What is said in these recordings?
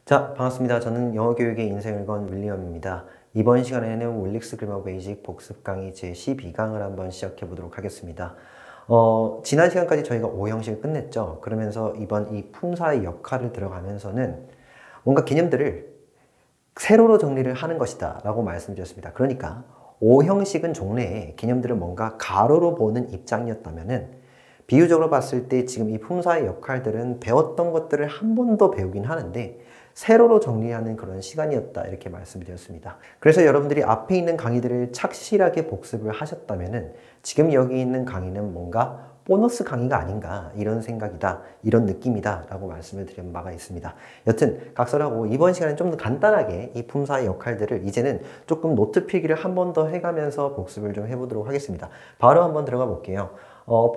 자, 반갑습니다. 저는 영어 교육의 인생을 건 윌리엄입니다. 이번 시간에는 윌릭스 그래머 베이직 복습 강의 제12강을 한번 시작해 보도록 하겠습니다. 지난 시간까지 저희가 5형식을 끝냈죠. 그러면서 이번 이 품사의 역할을 들어가면서는 뭔가 개념들을 세로로 정리를 하는 것이다 라고 말씀드렸습니다. 그러니까 5형식은 종래에 개념들을 뭔가 가로로 보는 입장이었다면은 비유적으로 봤을 때 지금 이 품사의 역할들은 배웠던 것들을 한 번 더 배우긴 하는데 세로로 정리하는 그런 시간이었다 이렇게 말씀드렸습니다. 그래서 여러분들이 앞에 있는 강의들을 착실하게 복습을 하셨다면은 지금 여기 있는 강의는 뭔가 보너스 강의가 아닌가 이런 생각이다 이런 느낌이다 라고 말씀을 드린 바가 있습니다. 여튼 각설하고 이번 시간은 좀 더 간단하게 이 품사의 역할들을 이제는 조금 노트 필기를 한 번 더 해가면서 복습을 좀 해보도록 하겠습니다. 바로 한번 들어가 볼게요.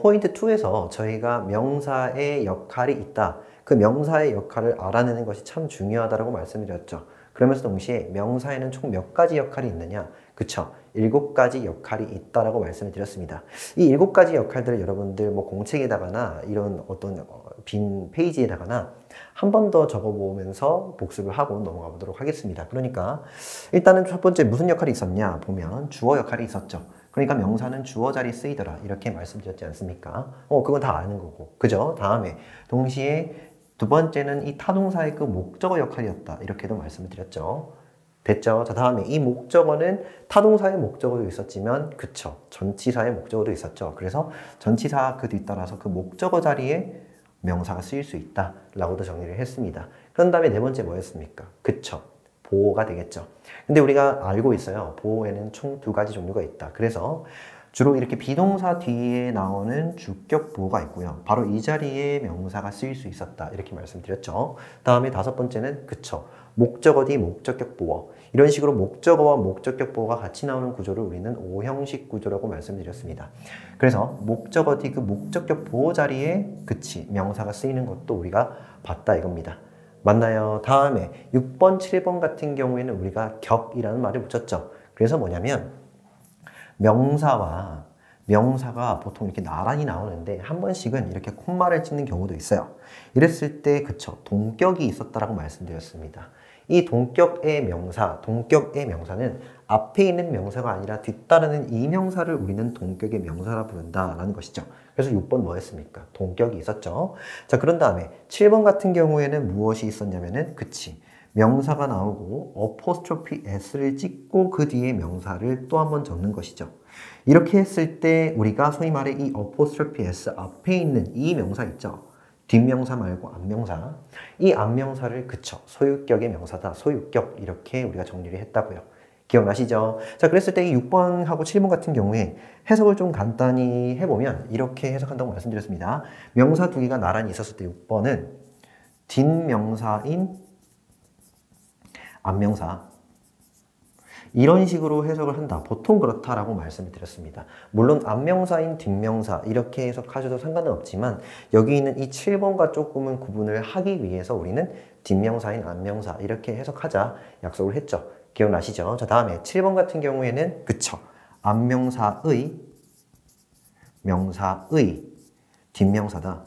포인트 2에서 저희가 명사의 역할이 있다. 그 명사의 역할을 알아내는 것이 참 중요하다고 말씀드렸죠. 그러면서 동시에 명사에는 총 몇 가지 역할이 있느냐? 그쵸? 7가지 역할이 있다라고 말씀을 드렸습니다. 이 7가지 역할들을 여러분들 뭐 공책에다가나 이런 어떤 빈 페이지에다가나 한 번 더 적어보면서 복습을 하고 넘어가 보도록 하겠습니다. 그러니까 일단은 첫 번째 무슨 역할이 있었냐 보면 주어 역할이 있었죠. 그러니까 명사는 주어 자리 쓰이더라 이렇게 말씀드렸지 않습니까? 그건 다 아는 거고 그죠? 다음에 동시에 두 번째는 이 타동사의 그 목적어 역할이었다 이렇게도 말씀을 드렸죠. 됐죠? 자, 다음에 이 목적어는 타동사의 목적어도 있었지만 그쵸, 전치사의 목적어도 있었죠. 그래서 전치사 그 뒤따라서 그 목적어 자리에 명사가 쓰일 수 있다 라고도 정리를 했습니다. 그런 다음에 네 번째 뭐였습니까? 그쵸, 보호가 되겠죠. 근데 우리가 알고 있어요. 보호에는 총 2가지 종류가 있다. 그래서 주로 이렇게 비동사 뒤에 나오는 주격 보호가 있고요. 바로 이 자리에 명사가 쓰일 수 있었다. 이렇게 말씀드렸죠. 다음에 5번째는 그쵸, 목적어 뒤 목적격 보호. 이런 식으로 목적어와 목적격 보호가 같이 나오는 구조를 우리는 5형식 구조라고 말씀드렸습니다. 그래서 목적어 뒤 그 목적격 보호 자리에 그치, 명사가 쓰이는 것도 우리가 봤다 이겁니다. 맞나요? 다음에 6번, 7번 같은 경우에는 우리가 격이라는 말을 붙였죠. 그래서 뭐냐면 명사와 명사가 보통 이렇게 나란히 나오는데 한 번씩은 이렇게 콤마를 찍는 경우도 있어요. 이랬을 때 그쵸, 동격이 있었다라고 말씀드렸습니다. 이 동격의 명사는 앞에 있는 명사가 아니라 뒤따르는 이 명사를 우리는 동격의 명사라 부른다라는 것이죠. 그래서 6번 뭐였습니까? 동격이 있었죠. 자, 그런 다음에 7번 같은 경우에는 무엇이 있었냐면은 그치, 명사가 나오고 어포스트로피 s를 찍고 그 뒤에 명사를 또 한 번 적는 것이죠. 이렇게 했을 때 우리가 소위 말해 이 어포스트로피 s 앞에 있는 이 명사 있죠. 뒷명사 말고 앞명사. 이 앞명사를 그쵸, 소유격의 명사다. 소유격 이렇게 우리가 정리를 했다고요. 기억나시죠? 자, 그랬을 때 이 6번하고 7번 같은 경우에 해석을 좀 간단히 해보면 이렇게 해석한다고 말씀드렸습니다. 명사 2개가 나란히 있었을 때 6번은 뒷명사인 앞명사 이런 식으로 해석을 한다. 보통 그렇다라고 말씀을 드렸습니다. 물론 앞명사인 뒷명사 이렇게 해석하셔도 상관은 없지만 여기 있는 이 7번과 조금은 구분을 하기 위해서 우리는 뒷명사인 앞명사 이렇게 해석하자 약속을 했죠. 기억나시죠? 자, 다음에 7번 같은 경우에는 그쵸, 앞명사의 명사의 뒷명사다.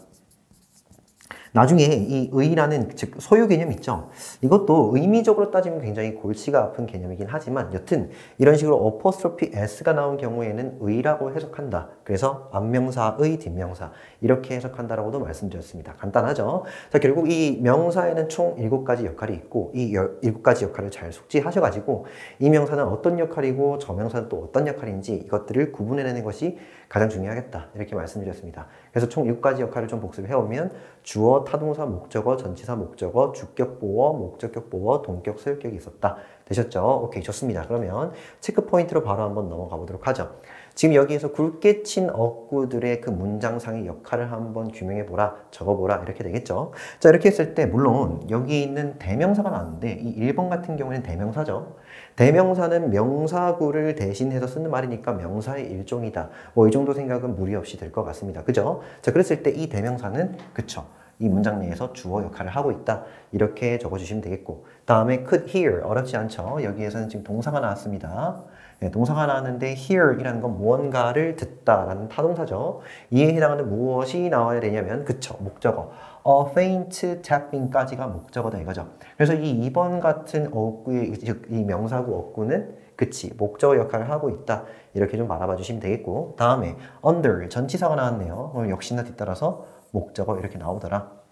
나중에 이 의라는 즉 소유 개념 있죠. 이것도 의미적으로 따지면 굉장히 골치가 아픈 개념이긴 하지만 여튼 이런 식으로 어포스트로피 s가 나온 경우에는 의라고 해석한다. 그래서 앞명사의 뒷명사 이렇게 해석한다라고도 말씀드렸습니다. 간단하죠. 자, 결국 이 명사에는 총 7가지 역할이 있고 이 7가지 역할을 잘 숙지하셔가지고 이 명사는 어떤 역할이고 저 명사는 또 어떤 역할인지 이것들을 구분해내는 것이 가장 중요하겠다 이렇게 말씀드렸습니다. 그래서 총 6가지 역할을 좀 복습해오면 주어, 타동사, 목적어, 전치사, 목적어, 주격 보어, 목적격 보어, 동격, 소유격이 있었다. 되셨죠? 오케이, 좋습니다. 그러면 체크 포인트로 바로 한번 넘어가 보도록 하죠. 지금 여기에서 굵게 친 어구들의 그 문장상의 역할을 한번 규명해보라, 적어보라 이렇게 되겠죠. 자, 이렇게 했을 때 물론 여기 있는 대명사가 나왔는데 이 1번 같은 경우에는 대명사죠. 대명사는 명사구를 대신해서 쓰는 말이니까 명사의 일종이다. 뭐 이 정도 생각은 무리 없이 될 것 같습니다. 그죠? 자, 그랬을 때 이 대명사는 그쵸, 이 문장 내에서 주어 역할을 하고 있다. 이렇게 적어주시면 되겠고 다음에 could hear, 어렵지 않죠? 여기에서는 지금 동사가 나왔습니다. 네, 동사가 나왔는데 hear 이라는 건 무언가를 듣다라는 타동사죠. 이에 해당하는 무엇이 나와야 되냐면 그쵸, 목적어 faint tapping까지가 목적어다 이거죠. 그래서 이 2번 같은 어구의 즉 이 명사구 어구는 그치 목적어 역할을 하고 있다 이렇게 좀 바라봐 주시면 되겠고 다음에 under 전치사가 나왔네요. 그럼 역시나 뒤따라서 목적어 이렇게 나오더라.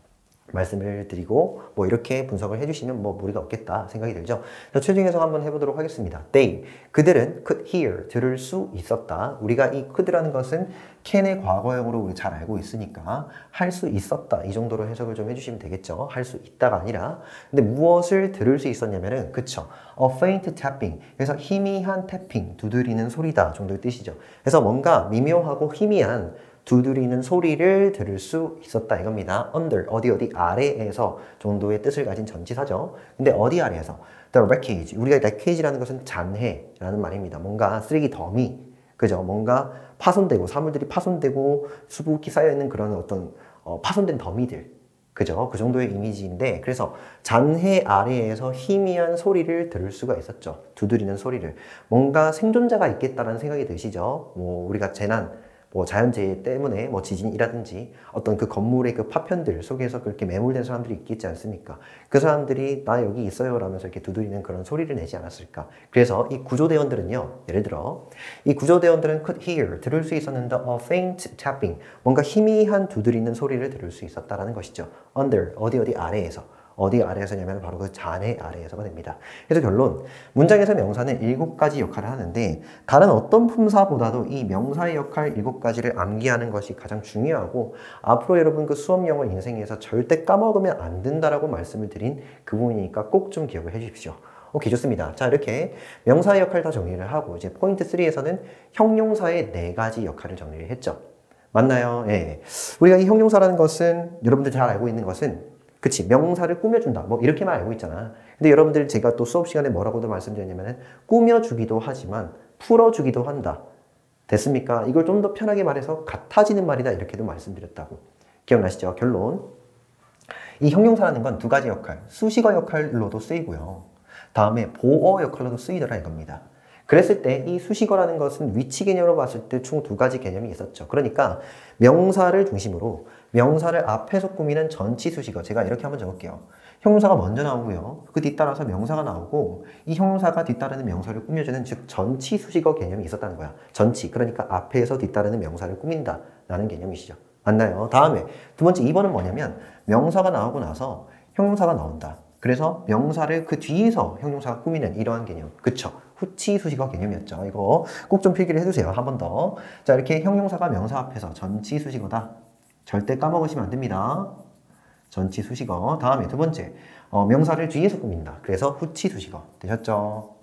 말씀을 드리고 뭐 이렇게 분석을 해주시면 뭐 무리가 없겠다 생각이 들죠. 자, 최종 해석 한번 해보도록 하겠습니다. They 그들은 could hear 들을 수 있었다. 우리가 이 could라는 것은 can의 과거형으로 우리 잘 알고 있으니까 할 수 있었다 이 정도로 해석을 좀 해주시면 되겠죠. 할 수 있다가 아니라 근데 무엇을 들을 수 있었냐면은 그쵸 a faint tapping 그래서 희미한 태핑 두드리는 소리다 정도의 뜻이죠. 그래서 뭔가 미묘하고 희미한 두드리는 소리를 들을 수 있었다 이겁니다. under 어디 아래에서 정도의 뜻을 가진 전치사죠. 근데 어디 아래에서? The wreckage 우리가 wreckage라는 것은 잔해라는 말입니다. 뭔가 쓰레기 더미 그죠? 뭔가 파손되고 사물들이 파손되고 수북히 쌓여있는 그런 어떤 파손된 더미들 그죠? 그 정도의 이미지인데 그래서 잔해 아래에서 희미한 소리를 들을 수가 있었죠. 두드리는 소리를 뭔가 생존자가 있겠다라는 생각이 드시죠? 뭐 우리가 재난 뭐 자연재해 때문에 뭐 지진이라든지 어떤 그 건물의 그 파편들 속에서 그렇게 매몰된 사람들이 있겠지 않습니까? 그 사람들이 나 여기 있어요 라면서 이렇게 두드리는 그런 소리를 내지 않았을까? 그래서 이 구조대원들은요, 예를 들어 이 구조대원들은 could hear 들을 수 있었는데 a faint tapping 뭔가 희미한 두드리는 소리를 들을 수 있었다라는 것이죠. under 어디 아래에서 어디 아래에서냐면 바로 그 잔해 아래에서가 됩니다. 그래서 결론, 문장에서 명사는 7가지 역할을 하는데 다른 어떤 품사보다도 이 명사의 역할 7가지를 암기하는 것이 가장 중요하고 앞으로 여러분 그 수업 영어 인생에서 절대 까먹으면 안 된다라고 말씀을 드린 그 부분이니까 꼭 좀 기억을 해 주십시오. 오케이, 좋습니다. 자, 이렇게 명사의 역할 다 정리를 하고 이제 포인트 3에서는 형용사의 4가지 역할을 정리를 했죠. 맞나요? 예. 우리가 이 형용사라는 것은 여러분들 잘 알고 있는 것은 그치 명사를 꾸며준다 뭐 이렇게만 알고 있잖아. 근데 여러분들 제가 또 수업 시간에 뭐라고도 말씀드렸냐면은 꾸며주기도 하지만 풀어주기도 한다. 됐습니까? 이걸 좀 더 편하게 말해서 같아지는 말이다 이렇게도 말씀드렸다고. 기억나시죠? 결론, 이 형용사라는 건 2가지 역할, 수식어 역할로도 쓰이고요 다음에 보어 역할로도 쓰이더라 이겁니다. 그랬을 때 이 수식어라는 것은 위치 개념으로 봤을 때 총 2가지 개념이 있었죠. 그러니까 명사를 중심으로 명사를 앞에서 꾸미는 전치 수식어, 제가 이렇게 한번 적을게요. 형용사가 먼저 나오고요. 그 뒤따라서 명사가 나오고 이 형용사가 뒤따르는 명사를 꾸며주는 즉 전치 수식어 개념이 있었다는 거야. 전치, 그러니까 앞에서 뒤따르는 명사를 꾸민다 라는 개념이시죠. 맞나요? 다음에 2번째 2번은 뭐냐면 명사가 나오고 나서 형용사가 나온다. 그래서 명사를 그 뒤에서 형용사가 꾸미는 이러한 개념. 그쵸? 후치 수식어 개념이었죠. 이거 꼭 좀 필기를 해두세요. 한 번 더. 자, 이렇게 형용사가 명사 앞에서 전치 수식어다. 절대 까먹으시면 안 됩니다. 전치 수식어. 다음에 2번째. 명사를 뒤에서 꾸민다. 그래서 후치 수식어. 되셨죠?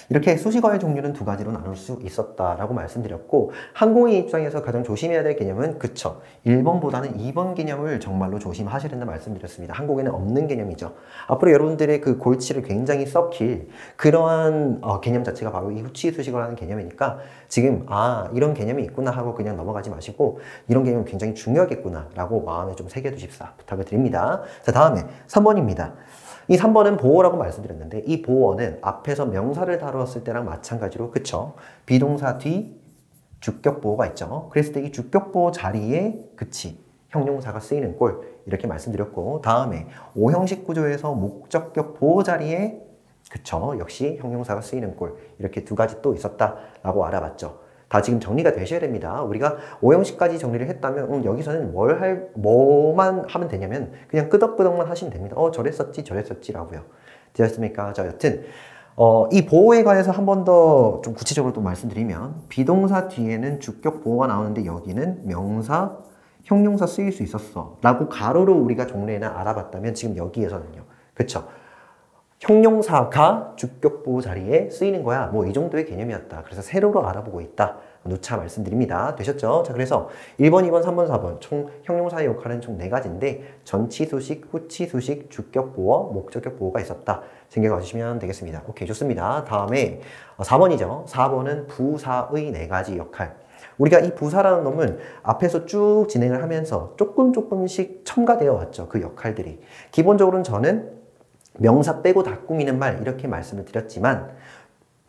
이렇게 수식어의 종류는 2가지로 나눌 수 있었다라고 말씀드렸고 항공의 입장에서 가장 조심해야 될 개념은 그쵸 1번보다는 2번 개념을 정말로 조심하셔야 된다 말씀드렸습니다. 한국에는 없는 개념이죠. 앞으로 여러분들의 그 골치를 굉장히 썩힐 그러한 개념 자체가 바로 이 후치 수식어라는 개념이니까 지금 이런 개념이 있구나 하고 그냥 넘어가지 마시고 이런 개념은 굉장히 중요하겠구나 라고 마음에 좀 새겨두십사 부탁을 드립니다. 자, 다음에 3번입니다. 이 3번은 보어라고 말씀드렸는데 이 보어는 앞에서 명사를 다루었을 때랑 마찬가지로 그쵸? 비동사 뒤 주격 보어가 있죠. 그랬을 때 이 주격 보어 자리에 그치 형용사가 쓰이는 꼴 이렇게 말씀드렸고 다음에 오형식 구조에서 목적격 보어 자리에 그쵸 역시 형용사가 쓰이는 꼴 이렇게 2가지 또 있었다라고 알아봤죠. 다 지금 정리가 되셔야 됩니다. 우리가 5형식까지 정리를 했다면 여기서는 뭐만 하면 되냐면 그냥 끄덕끄덕만 하시면 됩니다. 저랬었지 라고요. 되셨습니까? 자, 여튼 이 보호에 관해서 한 번 더 좀 구체적으로 또 말씀드리면 비동사 뒤에는 주격 보호가 나오는데 여기는 명사, 형용사 쓰일 수 있었어 라고 가로로 우리가 종래나 알아봤다면 지금 여기에서는요. 그쵸? 형용사가 주격 보호 자리에 쓰이는 거야. 뭐 이 정도의 개념이었다. 그래서 세로로 알아보고 있다. 누차 말씀드립니다. 되셨죠? 자, 그래서 1번, 2번, 3번, 4번 총 형용사의 역할은 총 4가지인데 전치 수식, 후치 수식, 주격 보어, 목적격 보어가 있었다. 생각해 주시면 되겠습니다. 오케이, 좋습니다. 다음에 4번이죠. 4번은 부사의 4가지 역할. 우리가 이 부사라는 놈은 앞에서 쭉 진행을 하면서 조금씩 첨가되어 왔죠. 그 역할들이. 기본적으로는 저는 명사 빼고 다 꾸미는 말 이렇게 말씀을 드렸지만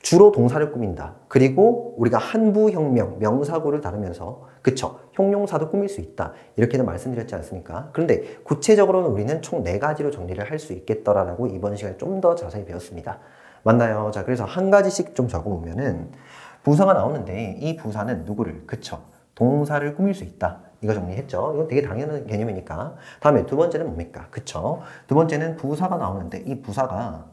주로 동사를 꾸민다. 그리고 우리가 한부형명, 명사구를 다루면서 그쵸? 형용사도 꾸밀 수 있다. 이렇게는 말씀드렸지 않습니까? 그런데 구체적으로는 우리는 총 4가지로 정리를 할 수 있겠더라라고 이번 시간에 좀 더 자세히 배웠습니다. 맞나요? 자, 그래서 한 가지씩 좀 적어보면은 부사가 나오는데 이 부사는 누구를? 그쵸? 동사를 꾸밀 수 있다. 이거 정리했죠? 이건 되게 당연한 개념이니까. 다음에 두 번째는 뭡니까? 그쵸? 두 번째는 부사가 나오는데 이 부사가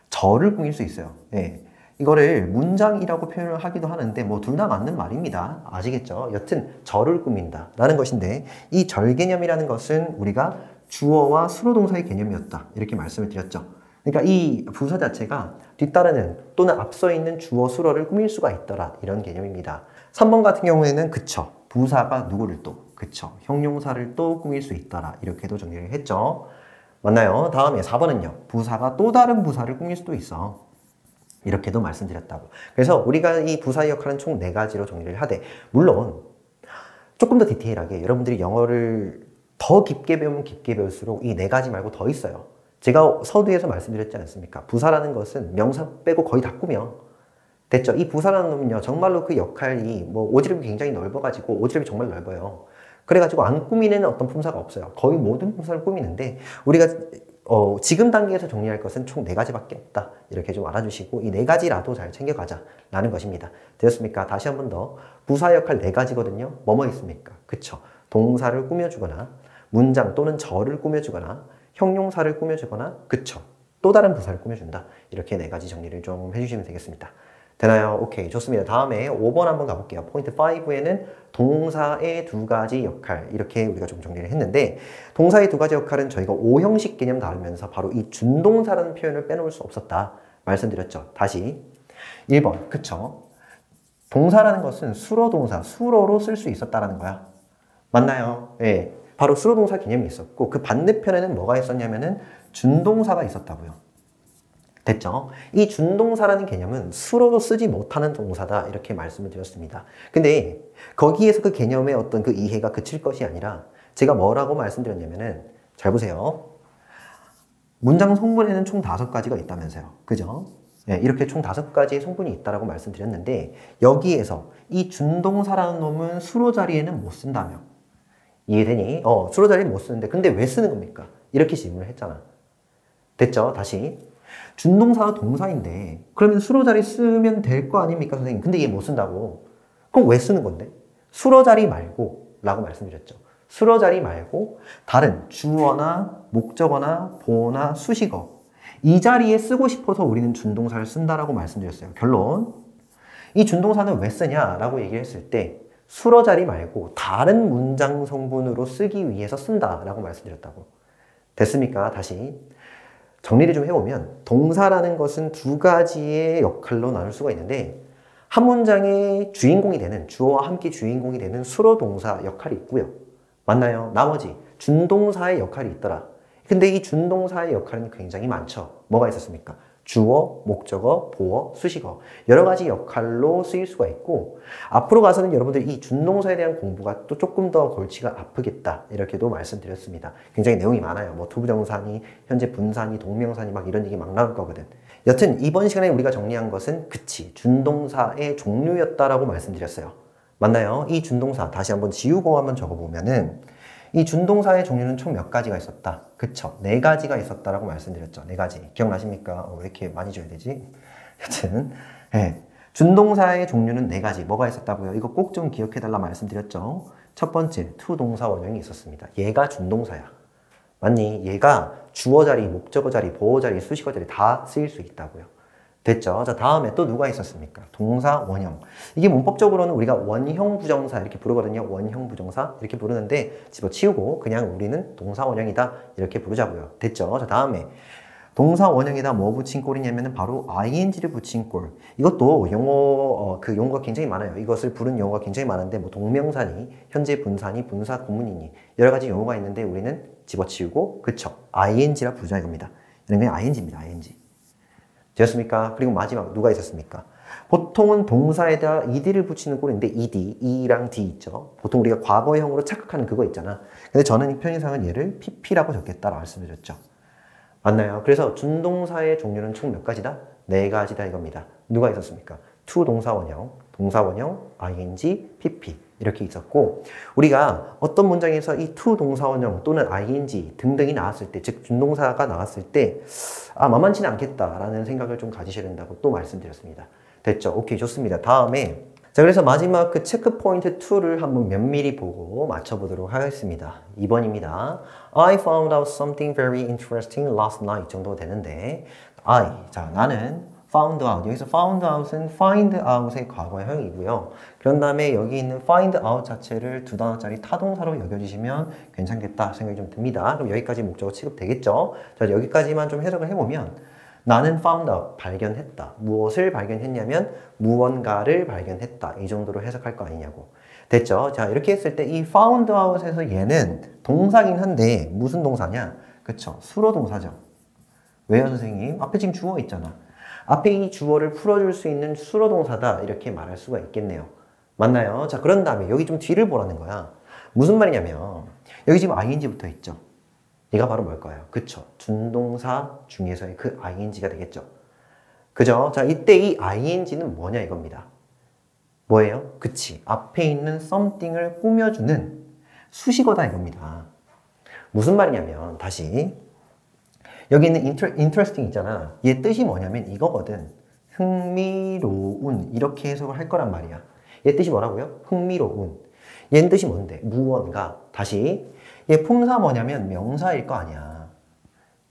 절을 꾸밀 수 있어요. 예. 이거를 문장이라고 표현을 하기도 하는데 뭐 둘 다 맞는 말입니다. 아시겠죠? 여튼 절을 꾸민다 라는 것인데 이 절 개념이라는 것은 우리가 주어와 수로 동사의 개념이었다. 이렇게 말씀을 드렸죠. 그러니까 이 부사 자체가 뒤따르는 또는 앞서 있는 주어 수로를 꾸밀 수가 있더라. 이런 개념입니다. 3번 같은 경우에는 그쵸. 부사가 누구를 또 그쵸. 형용사를 또 꾸밀 수 있더라. 이렇게도 정리를 했죠. 맞나요? 다음에 4번은요. 부사가 또 다른 부사를 꾸밀 수도 있어. 이렇게도 말씀드렸다고. 그래서 우리가 이 부사의 역할은 총 4가지로 정리를 하되 물론 조금 더 디테일하게 여러분들이 영어를 더 깊게 배우면 깊게 배울수록 이 4가지 말고 더 있어요. 제가 서두에서 말씀드렸지 않습니까? 부사라는 것은 명사 빼고 거의 다 꾸며. 됐죠? 이 부사라는 놈은요 정말로 그 역할이 뭐 오지랖이 굉장히 넓어가지고 오지랖이 정말 넓어요. 그래가지고 안 꾸미는 어떤 품사가 없어요. 거의 모든 품사를 꾸미는데 우리가 지금 단계에서 정리할 것은 총 4가지밖에 없다. 이렇게 좀 알아주시고 이 4가지라도 잘 챙겨가자라는 것입니다. 되었습니까? 다시 한 번 더. 부사 역할 4가지거든요. 뭐뭐 있습니까? 그쵸? 동사를 꾸며주거나 문장 또는 절을 꾸며주거나 형용사를 꾸며주거나 그쵸? 또 다른 부사를 꾸며준다. 이렇게 4가지 정리를 좀 해주시면 되겠습니다. 되나요? 오케이, 좋습니다. 다음에 5번 한번 가볼게요. 포인트 5에는 동사의 2가지 역할 이렇게 우리가 좀 정리를 했는데 동사의 2가지 역할은 저희가 5형식 개념 다루면서 바로 이 준동사라는 표현을 빼놓을 수 없었다 말씀드렸죠. 다시 1번, 그쵸? 동사라는 것은 수로 동사, 수로로 쓸 수 있었다라는 거야. 맞나요? 예, 바로 수로 동사 개념이 있었고 그 반대편에는 뭐가 있었냐면은 준동사가 있었다고요. 됐죠? 이 준동사라는 개념은 수로로 쓰지 못하는 동사다 이렇게 말씀을 드렸습니다. 근데 거기에서 그 개념의 어떤 그 이해가 그칠 것이 아니라 제가 뭐라고 말씀드렸냐면은 잘 보세요. 문장 성분에는 총 5가지가 있다면서요. 그죠? 네, 이렇게 총 5가지의 성분이 있다라고 말씀드렸는데 여기에서 이 준동사라는 놈은 수로 자리에는 못 쓴다며. 이해되니? 수로 자리에 못 쓰는데 근데 왜 쓰는 겁니까? 이렇게 질문을 했잖아. 됐죠? 다시. 준동사가 동사인데 그러면 수로 자리 쓰면 될 거 아닙니까 선생님? 근데 얘 못 쓴다고. 그럼 왜 쓰는 건데? 수로 자리 말고 라고 말씀드렸죠. 수로 자리 말고 다른 주어나 목적어나 보어나 수식어 이 자리에 쓰고 싶어서 우리는 준동사를 쓴다라고 말씀드렸어요. 결론. 이 준동사는 왜 쓰냐라고 얘기했을 때 수로 자리 말고 다른 문장 성분으로 쓰기 위해서 쓴다라고 말씀드렸다고. 됐습니까? 다시. 정리를 좀 해보면 동사라는 것은 2가지의 역할로 나눌 수가 있는데 한 문장의 주인공이 되는 주어와 함께 주인공이 되는 수로 동사 역할이 있고요. 맞나요? 나머지 준동사의 역할이 있더라. 근데 이 준동사의 역할은 굉장히 많죠. 뭐가 있었습니까? 주어, 목적어, 보어, 수식어 여러 가지 역할로 쓰일 수가 있고 앞으로 가서는 여러분들 이 준동사에 대한 공부가 또 조금 더 골치가 아프겠다 이렇게도 말씀드렸습니다. 굉장히 내용이 많아요. 뭐 투부정사니 현재 분사니 동명사니 막 이런 얘기 막 나올 거거든. 여튼 이번 시간에 우리가 정리한 것은 그치 준동사의 종류였다라고 말씀드렸어요. 맞나요? 이 준동사 다시 한번 지우고 한번 적어보면은 이 준동사의 종류는 총 몇 가지가 있었다. 그쵸? 4가지가 있었다라고 말씀드렸죠. 4가지. 기억나십니까? 왜 이렇게 많이 줘야 되지? 여튼, 네. 준동사의 종류는 4가지. 뭐가 있었다고요? 이거 꼭 좀 기억해달라 말씀드렸죠. 첫 번째, 투동사 원형이 있었습니다. 얘가 준동사야. 맞니? 얘가 주어 자리, 목적어 자리, 보어 자리, 수식어 자리 다 쓰일 수 있다고요. 됐죠? 자, 다음에 또 누가 있었습니까? 동사 원형. 이게 문법적으로는 우리가 원형 부정사 이렇게 부르거든요. 원형 부정사 이렇게 부르는데 집어치우고 그냥 우리는 동사 원형이다 이렇게 부르자고요. 됐죠? 자, 다음에 동사 원형에다 뭐 붙인 꼴이냐면 바로 ing를 붙인 꼴. 이것도 용어 그 용어가 굉장히 많아요. 이것을 부른 용어가 굉장히 많은데 뭐 동명사니, 현재 분사니, 분사 구문이니 여러 가지 용어가 있는데 우리는 집어치우고 그쵸? ing라 부르자 이겁니다. 이런 게 ing입니다. ing. 되었습니까? 그리고 마지막 누가 있었습니까? 보통은 동사에다 ed를 붙이는 꼴인데 ed, e랑 d 있죠. 보통 우리가 과거형으로 착각하는 그거 있잖아. 근데 저는 편의상은 얘를 pp라고 적겠다라고 말씀드렸죠. 맞나요? 그래서 준동사의 종류는 총 몇 가지다? 네 가지다 이겁니다. 누가 있었습니까? to 동사원형, 동사원형, ing, pp 이렇게 있었고 우리가 어떤 문장에서 이 to 동사원형 또는 ing 등등이 나왔을 때, 즉 준동사가 나왔을 때 만만치는 않겠다라는 생각을 좀 가지셔야 된다고 또 말씀드렸습니다. 됐죠? 오케이, 좋습니다. 다음에 자, 그래서 마지막 그 체크 포인트 2를 한번 면밀히 보고 맞춰보도록 하겠습니다. 2번입니다. I found out something very interesting last night 정도 되는데 자, 나는 found out. 여기서 found out은 find out의 과거형이고요. 그런 다음에 여기 있는 find out 자체를 두 단어짜리 타동사로 여겨주시면 괜찮겠다 생각이 좀 듭니다. 그럼 여기까지 목적어 취급되겠죠? 자, 여기까지만 좀 해석을 해보면 나는 found out, 발견했다. 무엇을 발견했냐면 무언가를 발견했다. 이 정도로 해석할 거 아니냐고. 됐죠? 자, 이렇게 했을 때 이 found out에서 얘는 동사긴 한데 무슨 동사냐? 그쵸? 수로 동사죠. 왜요, 선생님? 앞에 지금 주어 있잖아. 앞에 이 주어를 풀어줄 수 있는 수로 동사다. 이렇게 말할 수가 있겠네요. 맞나요? 자, 그런 다음에 여기 좀 뒤를 보라는 거야. 무슨 말이냐면 여기 지금 ing 붙어 있죠? 얘가 바로 뭘까요? 그쵸. 준동사 중에서의 그 ing가 되겠죠. 그죠? 자, 이때 이 ing는 뭐냐 이겁니다. 뭐예요? 그치. 앞에 있는 something을 꾸며주는 수식어다 이겁니다. 무슨 말이냐면 다시 여기 있는 interesting 있잖아. 얘 뜻이 뭐냐면 이거거든. 흥미로운 이렇게 해석을 할 거란 말이야. 얘 뜻이 뭐라고요? 흥미로운. 얘는 뜻이 뭔데? 무언가. 다시 얘 품사 뭐냐면 명사일 거 아니야.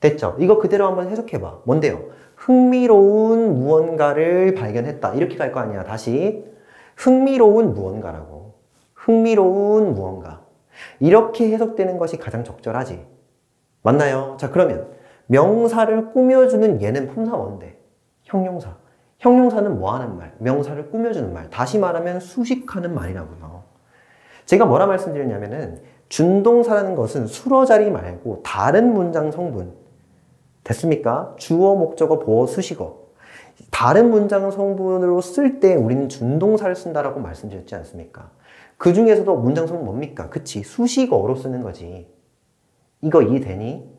됐죠? 이거 그대로 한번 해석해봐. 뭔데요? 흥미로운 무언가를 발견했다. 이렇게 갈 거 아니야. 다시 흥미로운 무언가라고. 흥미로운 무언가. 이렇게 해석되는 것이 가장 적절하지. 맞나요? 자, 그러면 명사를 꾸며주는 얘는 품사 뭔데? 형용사. 형용사는 뭐 하는 말? 명사를 꾸며주는 말. 다시 말하면 수식하는 말이라고요. 제가 뭐라 말씀드렸냐면은 준동사라는 것은 수로 자리 말고 다른 문장 성분. 됐습니까? 주어, 목적어, 보어, 수식어. 다른 문장 성분으로 쓸 때 우리는 준동사를 쓴다라고 말씀드렸지 않습니까? 그 중에서도 문장 성분 뭡니까? 그치, 수식어로 쓰는 거지. 이거 이해되니?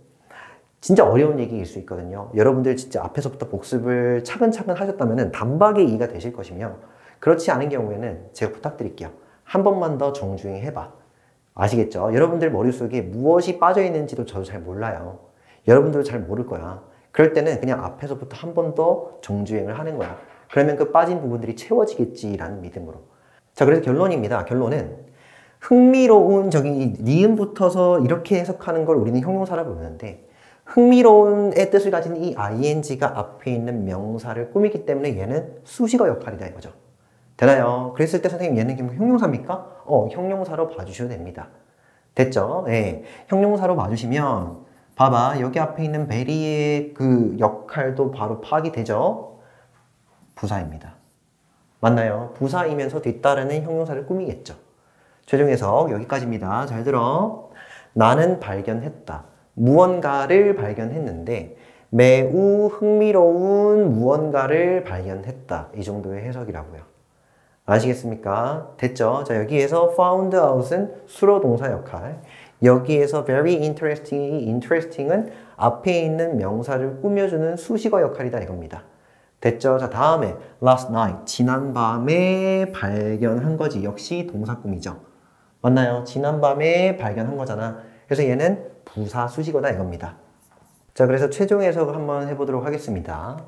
진짜 어려운 얘기일 수 있거든요. 여러분들 진짜 앞에서부터 복습을 차근차근 하셨다면 단박에 이해가 되실 것이며 그렇지 않은 경우에는 제가 부탁드릴게요. 한 번만 더 정주행 해봐. 아시겠죠? 여러분들 머릿속에 무엇이 빠져있는지도 저도 잘 몰라요. 여러분들도 잘 모를 거야. 그럴 때는 그냥 앞에서부터 한 번 더 정주행을 하는 거야. 그러면 그 빠진 부분들이 채워지겠지라는 믿음으로. 자, 그래서 결론입니다. 결론은 흥미로운 저기 니은 붙어서 이렇게 해석하는 걸 우리는 형용사라고 부르는데 흥미로운의 뜻을 가진 이 ing가 앞에 있는 명사를 꾸미기 때문에 얘는 수식어 역할이다 이거죠. 되나요? 그랬을 때 선생님 얘는 형용사입니까? 형용사로 봐주셔도 됩니다. 됐죠? 네. 형용사로 봐주시면 봐봐. 여기 앞에 있는 very의 그 역할도 바로 파악이 되죠? 부사입니다. 맞나요? 부사이면서 뒤따르는 형용사를 꾸미겠죠. 최종 해석 여기까지입니다. 잘 들어. 나는 발견했다. 무언가를 발견했는데 매우 흥미로운 무언가를 발견했다. 이 정도의 해석이라고요. 아시겠습니까? 됐죠? 자, 여기에서 found out은 수로 동사 역할. 여기에서 very interesting은 앞에 있는 명사를 꾸며주는 수식어 역할이다 이겁니다. 됐죠? 자, 다음에 last night, 지난밤에 발견한 거지. 역시 동사 꾸미죠. 맞나요? 지난밤에 발견한 거잖아. 그래서 얘는 부사 수식어다 이겁니다. 자, 그래서 최종 해석을 한번 해보도록 하겠습니다.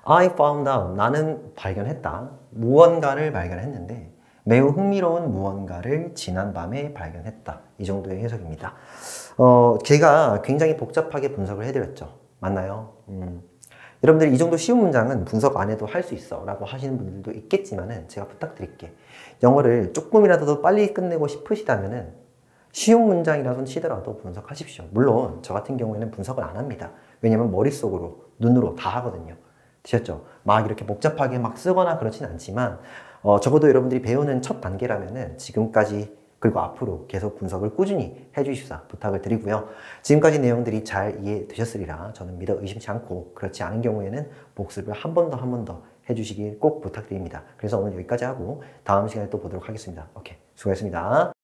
I found out. 나는 발견했다. 무언가를 발견했는데 매우 흥미로운 무언가를 지난밤에 발견했다. 이 정도의 해석입니다. 제가 굉장히 복잡하게 분석을 해드렸죠. 맞나요? 여러분들이 이 정도 쉬운 문장은 분석 안 해도 할 수 있어 라고 하시는 분들도 있겠지만은 제가 부탁드릴게. 영어를 조금이라도 더 빨리 끝내고 싶으시다면은 쉬운 문장이라서 치더라도 분석하십시오. 물론 저 같은 경우에는 분석을 안 합니다. 왜냐면 머릿속으로, 눈으로 다 하거든요. 되셨죠? 막 이렇게 복잡하게 막 쓰거나 그렇진 않지만 적어도 여러분들이 배우는 첫 단계라면은 지금까지 그리고 앞으로 계속 분석을 꾸준히 해주십사 부탁을 드리고요. 지금까지 내용들이 잘 이해되셨으리라 저는 믿어 의심치 않고 그렇지 않은 경우에는 복습을 한 번 더 해주시길 꼭 부탁드립니다. 그래서 오늘 여기까지 하고 다음 시간에 또 보도록 하겠습니다. 오케이, 수고하셨습니다.